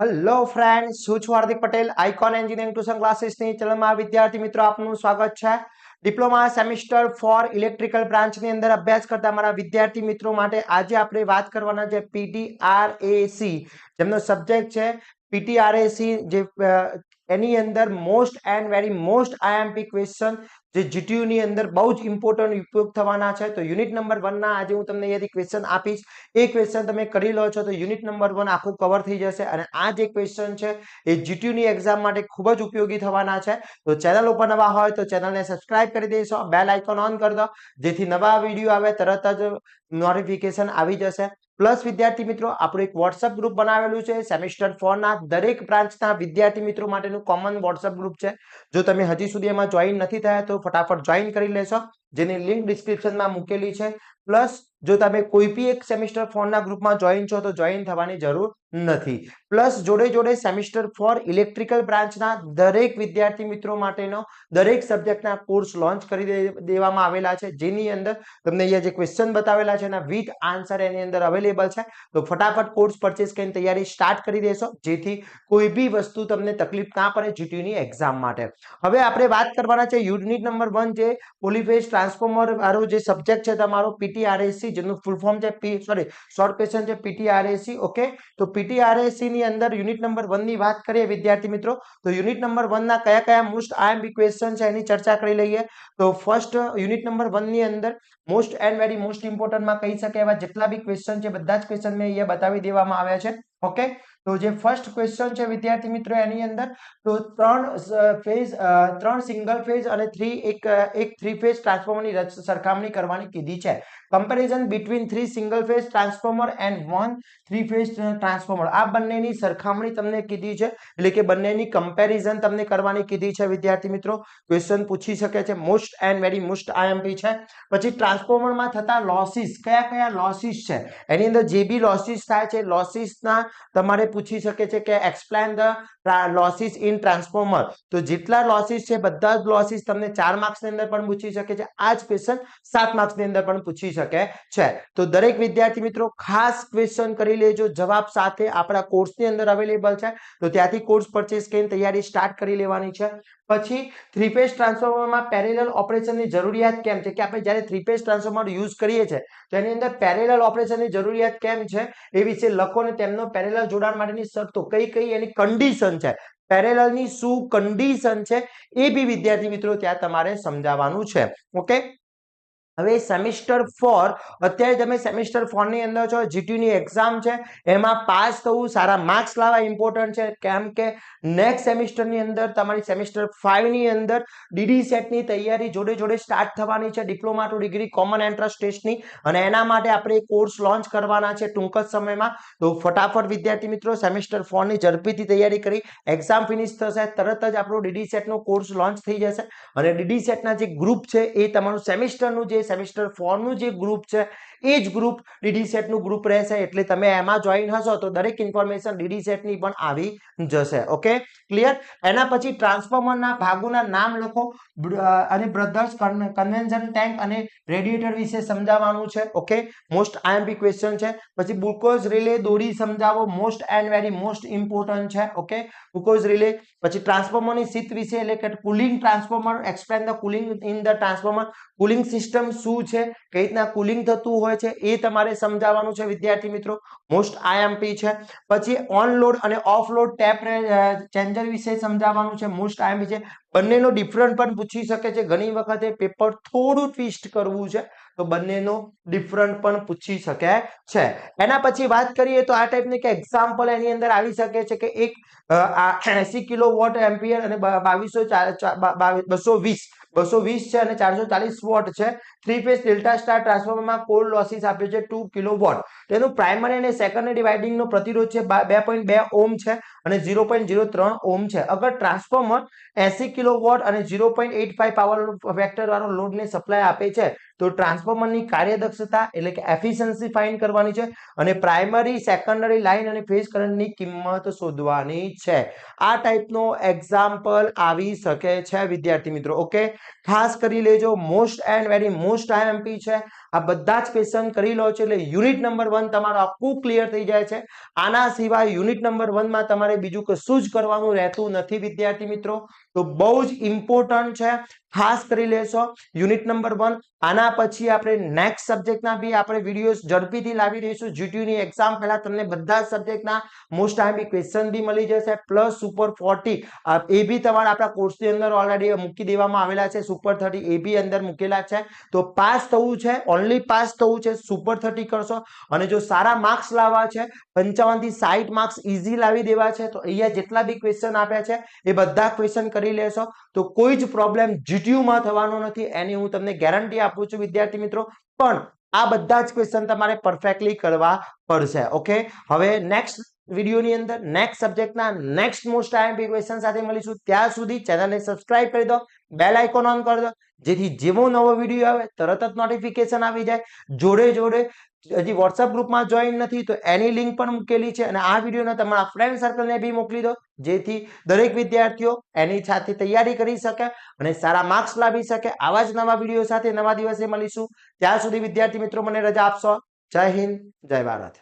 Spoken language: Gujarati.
હેલો ફ્રેન્ડ્સ, હું છું Hardik Patel, icon engineering tuition ક્લાસીસની ચેનલમાં વિદ્યાર્થી મિત્રો આપનું સ્વાગત છે. ડિપ્લોમા સેમિસ્ટર 4 ઇલેક્ટ્રિકલ બ્રાન્ચની અંદર અભ્યાસ કરતા મારા વિદ્યાર્થી મિત્રો માટે આજે આપણે વાત કરવાના છે પીટીઆરએસી, જેમનો સબ્જેક્ટ છે પીટીઆરએસી, જે એની અંદર most and very most IMP question જે જીટીયુ ની અંદર બહુ જ ઇમ્પોર્ટન્ટ ઉપયોગ થવાના છે. તો યુનિટ નંબર 1 ના આજે હું તમને અહીંયાથી ક્વેશ્ચન આપીશ. એ ક્વેશ્ચન તમે કરી લો છો તો યુનિટ નંબર 1 આખું કવર થઈ જશે. અને આ જે ક્વેશ્ચન છે એ જીટીયુ ની એક્ઝામ માટે ખૂબ જ ઉપયોગી થવાના છે. તો ચેનલ ઉપર નવા હોય તો ચેનલને સબસ્ક્રાઇબ કરી દેશો, બેલ આઇકોન ઓન કરી દો, જેથી નવા વિડીયો આવે તરત જ નોટિફિકેશન આવી જશે. પ્લસ વિદ્યાર્થી મિત્રો, આપણું એક વોટ્સઅપ ગ્રુપ બનાવેલું છે સેમિસ્ટર 4 ના દરેક બ્રાન્ચના વિદ્યાર્થી મિત્રો માટેનું કોમન વોટ્સઅપ ગ્રુપ છે. જો તમે હજી સુધી એમાં જોઈન નથી થયા તો ફટાફટ જોઈન કરી લેશો, જેની લિંક ડિસ્ક્રિપ્શનમાં મૂકેલી છે. પ્લસ જો તમે કોઈ બી એક સેમિસ્ટર 4 ના ગ્રુપમાં જોઈન છો તો જોઈન થવાની જરૂર નથી. પ્લસ જોડે જોડે સેમિસ્ટર 4 ઇલેક્ટ્રિકલ બ્રાન્ચના દરેક વિદ્યાર્થી મિત્રો માટેનો દરેક સબ્જેક્ટના કોર્સ લોન્ચ કરી દેવામાં આવેલા છે, જેની અંદર તમને અહીંયા જે ક્વેશ્ચન બતાવેલા છે એના વિથ આન્સર એની અંદર અવેલેબલ છે. તો ફટાફટ કોર્સ પરચેસ કરીને તૈયારી સ્ટાર્ટ કરી દેશો, જેથી કોઈ બી વસ્તુ તમને તકલીફ ના પડે જીટીયુ ની એક્ઝામ માટે. હવે આપણે વાત કરવાના છે યુનિટ નંબર 1, જે પોલીફેઝ ટ્રાન્સફોર્મર વાળો જે સબ્જેક્ટ છે તમારો પીટીઆરએસી, જેનું ફૂલ ફોર્મ છે શોર્ટ ક્વેશ્ચન છે પીટીઆરએસી. ઓકે, તો પીટીઆરએસી ની અંદર યુનિટ નંબર 1 ની વાત કરીએ વિદ્યાર્થી મિત્રો, તો યુનિટ નંબર 1 ના કયા કયા મોસ્ટ આઈએમપી ક્વેશ્ચન છે એની ચર્ચા કરી લઈએ. તો ફર્સ્ટ યુનિટ નંબર 1 ની અંદર most and very most important માં કહી શકાય એવા જેટલા બી ક્વેશ્ચન છે બધા જ ક્વેશ્ચન મેં અહીંયા બતાવી દેવામાં આવ્યા છે. ઓકે, તો જે ફર્સ્ટ ક્વેશ્ચન છે વિદ્યાર્થી મિત્રો એની અંદર તો ત્રણ સિંગલ ફેઝ અને એક થ્રી ફેઝ ટ્રાન્સફોર્મરની સરખામણી કરવાની કીધી છે. Comparison between 3 single phase transformer and 1 three phase transformer, આ બંનેની સરખામણી તમને કીધી છે, એટલે કે બંનેની કમ્પેરિઝન તમને કરવાની કીધી છે વિદ્યાર્થી મિત્રો. ક્વેશ્ચન પૂછી શકે છે, most and very most IMP છે. પછી ટ્રાન્સફોર્મરમાં થતા લોસીસ, કયા કયા લોસીસ છે એની અંદર જે બી લોસીસ થાય છે લોસીસના તમારે પૂછી શકે છે કે explain the losses in transformer. તો જેટલા લોસીસ છે બધા જ લોસીસ તમને 4 માર્ક્સ ની અંદર પણ પૂછી શકે છે. આ જ ક્વેશ્ચન 7 માર્ક્સ ની અંદર પણ પૂછી શકે છે. તો દરેક વિદ્યાર્થી મિત્રો ખાસ ક્વેશ્ચન કરી લેજો, જવાબ સાથે આપણા કોર્સની અંદર અવેલેબલ છે, તો ત્યાંથી કોર્સ પરચેસ કરીને તૈયારી સ્ટાર્ટ કરી લેવાની છે. પછી થ્રી ફેઝ ટ્રાન્સફોર્મરમાં પેરેલલ ઓપરેશનની જરૂરિયાત કેમ છે, કે આપણે જ્યારે થ્રી ફેઝ ટ્રાન્સફોર્મર યુઝ કરીએ છીએ તો એની અંદર પેરેલલ ઓપરેશનની જરૂરિયાત કેમ છે એ વિશે લખો, ને તેમનો પેરેલલ જોડાણ માટેની શરતો કઈ કઈ એની કન્ડિશન છે, પેરેલલ ની શું કન્ડિશન છે એ બી વિદ્યાર્થી મિત્રો ત્યાં તમારે સમજાવવાનું છે. ઓકે, હવે સેમિસ્ટર 4, અત્યારે તમે સેમિસ્ટર 4 ની અંદર છો, જીટીયુ ની એક્ઝામ છે, એમાં પાસ થવું, સારા માર્ક્સ લાવવા ઇમ્પોર્ટન્ટ છે, કેમ કે નેક્સ્ટ સેમિસ્ટર ની અંદર તમારી સેમિસ્ટર 5 ની અંદર ડીડી સેટ ની તૈયારી જોડે જોડે સ્ટાર્ટ થવાની છે, diploma two degree common entrance ટેસ્ટની, અને એના માટે આપણે કોર્સ લોન્ચ કરવાના છે ટૂંક જ સમયમાં. તો ફટાફટ વિદ્યાર્થી મિત્રો સેમિસ્ટર 4 ની ઝડપીથી તૈયારી કરી, એક્ઝામ ફિનિશ થશે તરત જ આપણો ડીડી સેટ નો કોર્સ લોન્ચ થઈ જશે. અને ડીડી સેટ ના જે ગ્રુપ છે એ તમારું સેમિસ્ટરનું જે સેમિસ્ટર 4 નું જે ગ્રુપ છે એ જ ગ્રુપ ડીડી સેટ નું ગ્રુપ રહેશે, એટલે તમે એમાં જોઈન હશો તો દરેક ઇન્ફોર્મેશન ડીડી સેટ ની પણ આવી જશે. Okay, clear. એના પછી ટ્રાન્સફોર્મરના ભાગોના નામ લખો અને બ્રધર્સ કન્વેન્શન ટેન્ક અને રેડિએટર વિશે સમજાવવાનું છે. ઓકે, મોસ્ટ આઈએમપી ક્વેશ્ચન છે. પછી ગ્લુકોઝ રિલે દોરી સમજાવો, most and very most important છે. ઓકે, ગ્લુકોઝ રિલે. પછી ટ્રાન્સફોર્મરની શીત વિશે, એટલે કે cooling transformer, explain the cooling in the transformer, cooling system શું છે, કઈ રીતના કુલિંગ થતું હોય છે એ તમારે સમજાવવાનું છે વિદ્યાર્થી મિત્રો, મોસ્ટ આઈએમપી છે. પછી ઓન લોડ અને ઓફ લોડ ટેપ ચેન્જર વિશે સમજાવવાનું છે, મોસ્ટ આઈએમપી છે. બંનેનો ડિફરન્ટ પણ પૂછી શકે છે, ઘણી વખતે પેપર થોડું ટ્વિસ્ટ કરવું છે તો બંનેનો ડિફરન્ટ પણ પૂછી શકે છે. એના પછી વાત કરીએ તો આ ટાઈપની કે એક્ઝામ્પલ એની અંદર આવી શકે છે કે એક 80 કિલોવોટ એમ્પિયર અને 220 છે અને 440 વોટ છે. થ્રી ફેઝ ડેલ્ટા સ્ટાર ટ્રાન્સફોર્મરમાં કોર લોસીસ આપ્યો છે 2 કિલોવોટ. તેનું પ્રાઇમરી અને સેકન્ડરી ડિવાઇડિંગ નો પ્રતિરોધ છે 2.2 ઓમ છે અને 0.03 ઓમ છે. અગર ટ્રાન્સફોર્મર 80 કિલોવોટ અને 0.85 પાવર ફેક્ટર વાળો લોડને સપ્લાય આપે છે તો ટ્રાન્સફોર્મરની કાર્યદક્ષતા એટલે કે એફિશિયન્સી ફાઇન્ડ કરવાની છે, અને પ્રાઇમરી સેકન્ડરી લાઇન અને ફેઝ કરંટની કિંમત શોધવાની છે. આ ટાઈપનો એક્ઝામ્પલ આવી શકે છે વિદ્યાર્થી મિત્રો. ઓકે, ખાસ કરી લેજો, most and very most IMP છે. આ બધા જ ક્વેશ્ચન કરી લો છો એટલે યુનિટ નંબર 1 તમારું આખું ક્લિયર થઈ જાય છે. આના સિવાય યુનિટ નંબર 1 માં તમારે બીજું કશું જ કરવાનું રહેતું નથી વિદ્યાર્થી મિત્રો. તો બહુ જ ઇમ્પોર્ટન્ટ છે, ખાસ કરી લેશો યુનિટ નંબર 1. આના પછી આપણે નેક્સ્ટ સબ્જેક્ટના બી આપણે વિડીયોઝ ઝડપીથી લાવી દઈશું. જીટીયુ ની એક્ઝામ પહેલા તમને બધા જ સબ્જેક્ટના મોસ્ટ આઈએમપી ક્વેશ્ચન બી મળી જશે, પ્લસ સુપર 40 એ બી તમારા આપણા કોર્સની અંદર ઓલરેડી મૂકી દેવામાં આવેલા છે. સુપર 30 એ બી અંદર મૂકેલા છે. તો પાસ થવું છે, ઓનલી પાસ થવું છે, સુપર 30 કરશો. અને જો સારા માર્ક્સ લાવવા છે, 55 થી 60 માર્ક્સ ઈઝી લાવી દેવા છે, તો અહીંયા જેટલા બી ક્વેશ્ચન આપ્યા છે એ બધા ક્વેશ્ચન કરી લેશો તો કોઈ જ પ્રોબ્લેમ જીટીયુ માં થવાનો નથી, એની હું તમને ગેરંટી આપું છું વિદ્યાર્થી મિત્રો. પણ આ બધા જ ક્વેશ્ચન તમારે પરફેક્ટલી કરવા પડશે. ઓકે, હવે નેક્સ્ટ વિડીયોની અંદર નેક્સ્ટ સબ્જેક્ટના નેક્સ્ટ મોસ્ટ આઈએમપી ક્વેશ્ચન સાથે મળીશું. ત્યાં સુધી ચેનલને સબસ્ક્રાઇબ કરી દો, બેલ આઇકોન ઓન કરી દો, જેથી જેવો નવો વિડીયો આવે તરત જ નોટિફિકેશન આવી જાય. જોડે જોડે હજી વોટ્સએપ ગ્રુપમાં જોઈન નથી તો એની લિંક પણ મૂકેલી છે, અને આ વિડીયોને તમારા ફ્રેન્ડ સર્કલને બી મોકલી દો, જેથી દરેક વિદ્યાર્થીઓ એની સાથે તૈયારી કરી શકે અને સારા માર્ક્સ લાવી શકે. આવા જ નવા વિડીયો સાથે નવા દિવસે મળીશું. ત્યાં સુધી વિદ્યાર્થી મિત્રો મને રજા આપશો. જય હિન્દ, જય ભારત.